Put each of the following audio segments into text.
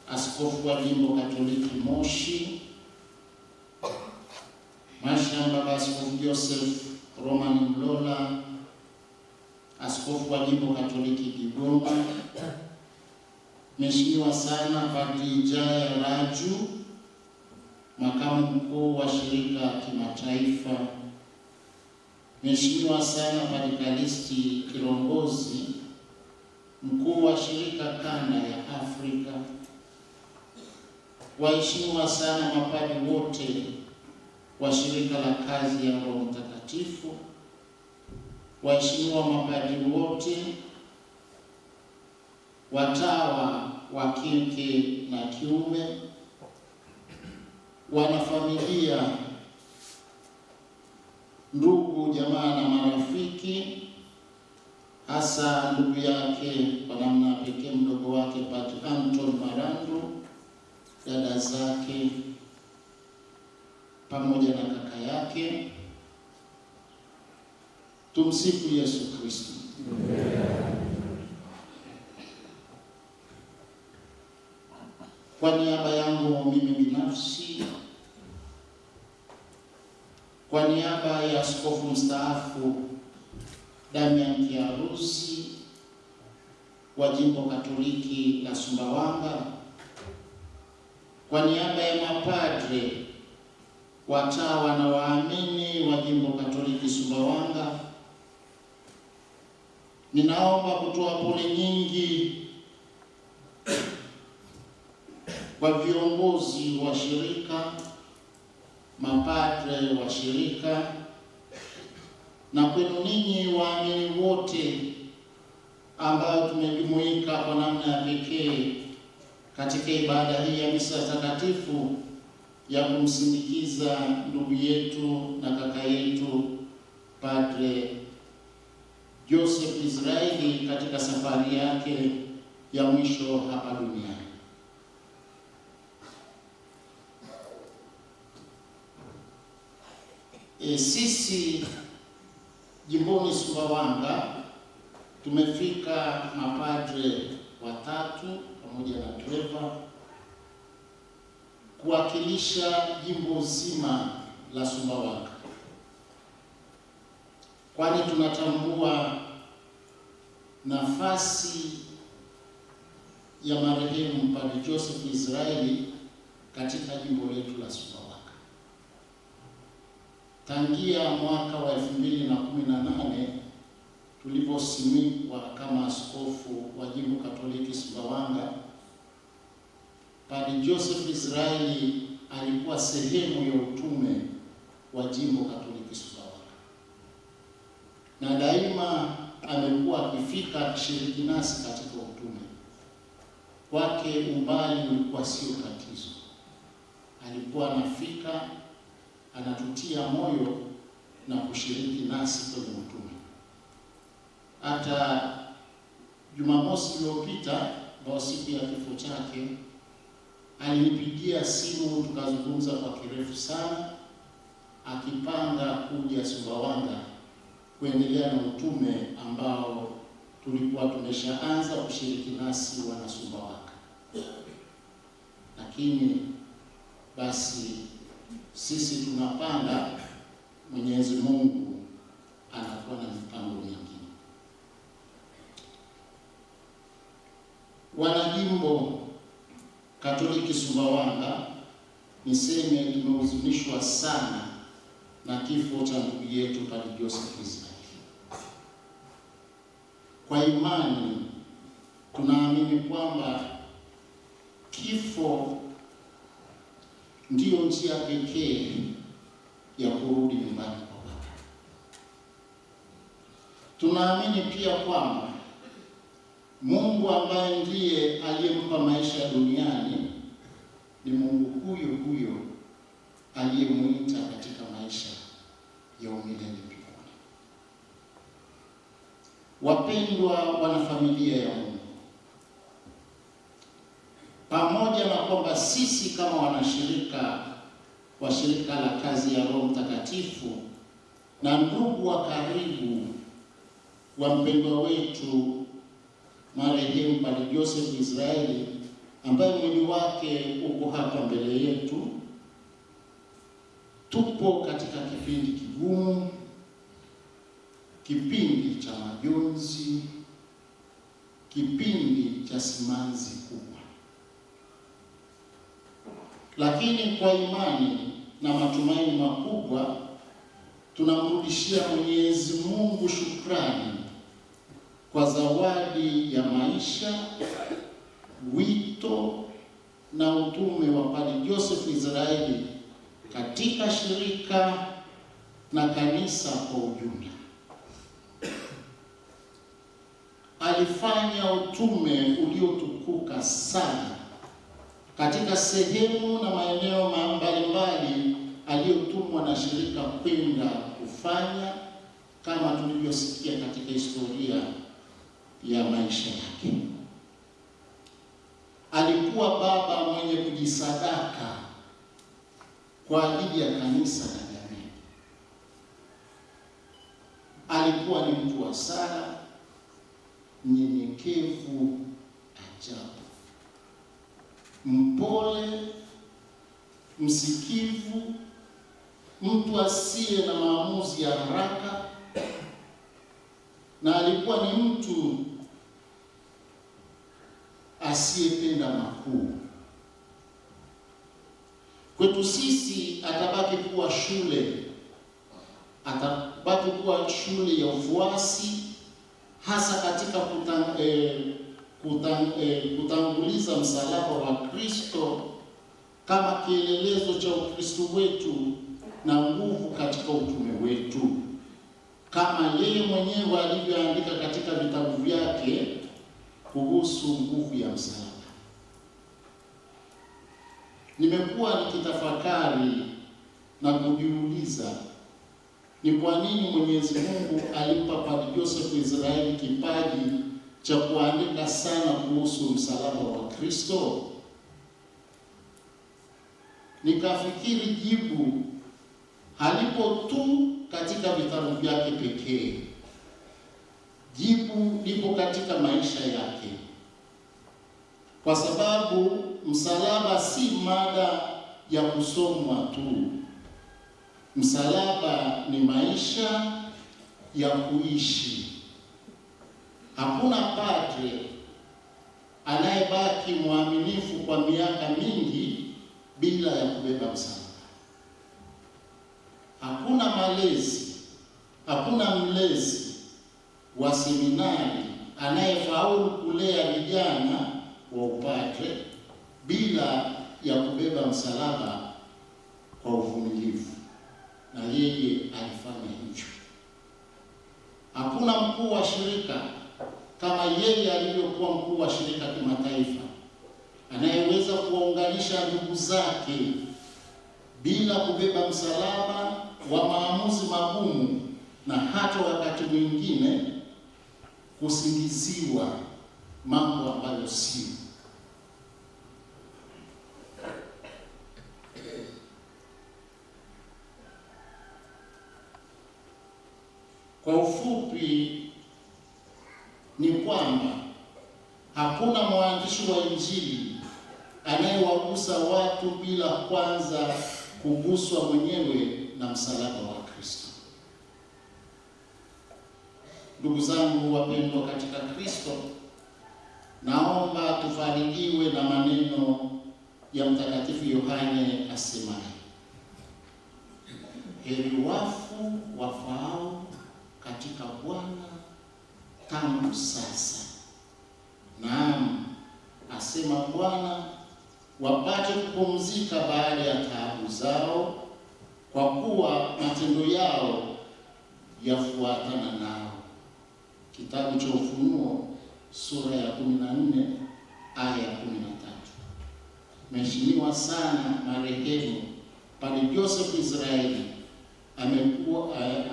Askofu wa Jimbo Katoliki Moshi, Mashamba Baba Askofu Joseph Roman Mlola, Askofu wa Jimbo Katoliki Kigoma, Mheshimiwa sana Padri Jaya Raju, Makamu Mkuu wa Shirika Kimataifa, Mheshimiwa sana Padri Kalisti Kilongozi, Mkuu wa Shirika Kanda ya Afrika, waheshimiwa sana mapadri wote wa Shirika la Kazi ya Roho Mtakatifu, waheshimiwa mapadri wote, watawa wa kike na kiume, wanafamilia, ndugu jamaa na marafiki, hasa ndugu yake kwa namna pekee mdogo wake Padri Anton Marandu, dada zake pamoja na kaka yake. Tumsifu Yesu Kristo. Kwa niaba yangu mimi binafsi, kwa niaba ya Askofu mstaafu Damian Kiarusi wa Jimbo Katoliki la Sumbawanga, kwa niaba ya mapadre, watawa na waamini wa Jimbo Katoliki Sumbawanga, ninaomba kutoa pole nyingi kwa viongozi wa shirika, mapadre wa shirika, na kwenu ninyi waamini wote ambao tumejumuika kwa namna ya pekee katika ibada hii ya misa takatifu ya kumsindikiza ndugu yetu na kaka yetu Padre Joseph Israeli katika safari yake ya mwisho hapa duniani. Sisi jimboni Sumbawanga tumefika mapadre watatu pamoja na dereva kuwakilisha jimbo zima la Sumbawanga, kwani tunatambua nafasi ya marehemu Padre Joseph Israeli katika jimbo letu la Sumbawanga. Tangia mwaka wa 2018 tuliposimikwa kama askofu wa Jimbo Katoliki Sumbawanga, Padre Joseph Israeli alikuwa sehemu ya utume wa Jimbo Katoliki Sumbawanga, na daima amekuwa akifika akishiriki nasi katika utume. Kwake umbali ulikuwa sio tatizo, alikuwa anafika, anatutia moyo na kushiriki nasi kwenye utume. Hata Jumamosi iliyopita, kwa siku ya kifo chake, alinipigia simu tukazungumza kwa kirefu sana, akipanga kuja Sumbawanga kuendelea na utume ambao tulikuwa tumeshaanza kushiriki nasi wana Sumbawanga. Lakini basi sisi tunapanga, Mwenyezi Mungu anakuwa na mipango mingine. Wanajimbo Katoliki Sumbawanga, niseme tumehuzunishwa sana na kifo cha ndugu yetu Padre Joseph Israeli. Kwa imani tunaamini kwamba kifo ndiyo njia pekee ya kurudi nyumbani kwa Baba. Tunaamini pia kwamba Mungu ambaye ndiye aliyempa maisha duniani ni Mungu huyo huyo aliyemuita katika maisha ya umilele mbinguni. Wapendwa wanafamilia ya Mungu, pamoja na kwamba sisi kama wanashirika wa Shirika la Kazi ya Roho Mtakatifu na ndugu wa karibu wa mpendwa wetu marehemu Padre Joseph Israeli ambaye mwili wake uko hapa mbele yetu. Tupo katika kipindi kigumu, kipindi cha majonzi, kipindi cha simanzi kubwa, lakini kwa imani na matumaini makubwa tunamrudishia Mwenyezi Mungu shukrani kwa zawadi ya maisha, wito na utume wa Padre Joseph Israeli katika shirika na kanisa kwa ujumla. Alifanya utume uliotukuka sana katika sehemu na maeneo mbalimbali aliyotumwa na shirika kwenda kufanya, kama tulivyosikia katika historia ya maisha yake. Alikuwa baba mwenye kujisadaka kwa ajili ya kanisa na jamii. Alikuwa ni mtu wa sala, mnyenyekevu ajabu, mpole, msikivu, mtu asiye na maamuzi ya haraka, na alikuwa ni mtu asiyependa makuu. Kwetu sisi atabaki kuwa shule ya ufuasi, hasa katika kutanguliza msalaba wa Kristo kama kielelezo cha Ukristo wetu na nguvu katika utume wetu, kama yeye mwenyewe alivyoandika katika vitabu vyake kuhusu nguvu ya msalaba. Nimekuwa nikitafakari na kujiuliza ni kwa nini Mwenyezi Mungu alimpa Padre Joseph Israeli kipaji cha kuandika sana kuhusu msalaba wa Kristo. Nikafikiri jibu halipo tu katika vitabu vyake pekee. Jibu lipo katika maisha yake, kwa sababu msalaba si mada ya kusomwa tu. Msalaba ni maisha ya kuishi. Hakuna padre anayebaki mwaminifu kwa miaka mingi bila ya kubeba msalaba. Hakuna mlezi wa seminari anayefaulu kulea vijana wa upadre bila ya kubeba msalaba kwa uvumilivu, na yeye alifanya hivyo. Hakuna mkuu wa shirika kama yeye alivyokuwa mkuu wa shirika kimataifa anayeweza kuwaunganisha ndugu zake bila kubeba msalaba wa maamuzi magumu, na hata wakati mwingine kusingiziwa mambo ambayo sio. Kwa ufupi ni kwamba hakuna mwandishi wa Injili anayewagusa watu bila kwanza kuguswa mwenyewe na msalaba wa Kristo. Ndugu zangu wapendwa katika Kristo, naomba tufarijiwe na maneno ya Mtakatifu Yohane asemaye, heri wafu wafaao katika Bwana tangu sasa. Naam, asema Bwana, wapate kupumzika baada ya taabu zao, kwa kuwa matendo yao yafuatana nao. Kitabu cha Ufunuo sura ya 14 aya ya 13. Mheshimiwa sana marehemu Padre Joseph Israeli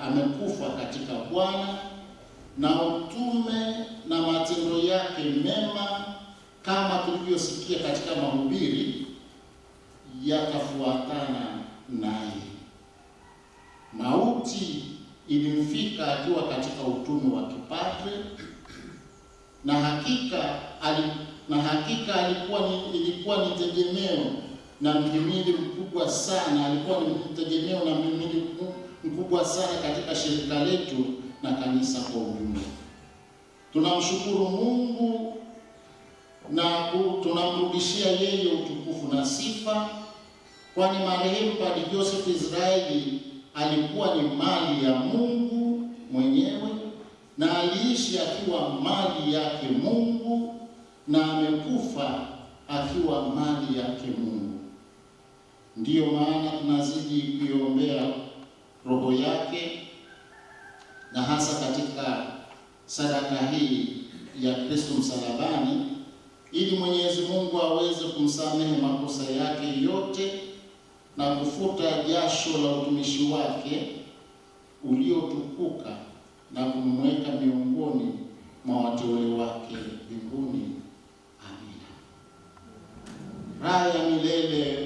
amekufa katika Bwana, na utume na matendo yake mema kama tulivyosikia katika mahubiri yatafuatana naye. Mauti ilimfika akiwa katika utume wa kipadre, na hakika na hakika ilikuwa ni tegemeo na mhimili mkubwa sana. Alikuwa ni tegemeo na mhimili mkubwa sana katika shirika letu na kanisa kwa ujumla. Tunamshukuru Mungu na tunamrudishia yeye utukufu na sifa, kwani marehemu Padre Joseph Israeli alikuwa ni mali ya Mungu mwenyewe na aliishi akiwa mali yake Mungu na amekufa akiwa mali yake Mungu. Ndiyo maana tunazidi kuiombea roho yake, na hasa katika sadaka hii ya Kristo msalabani, ili Mwenyezi Mungu aweze kumsamehe makosa yake yote na kufuta jasho la utumishi wake uliotukuka na kumweka miongoni mwa wateule wake mbinguni. Amina. Raha ya milele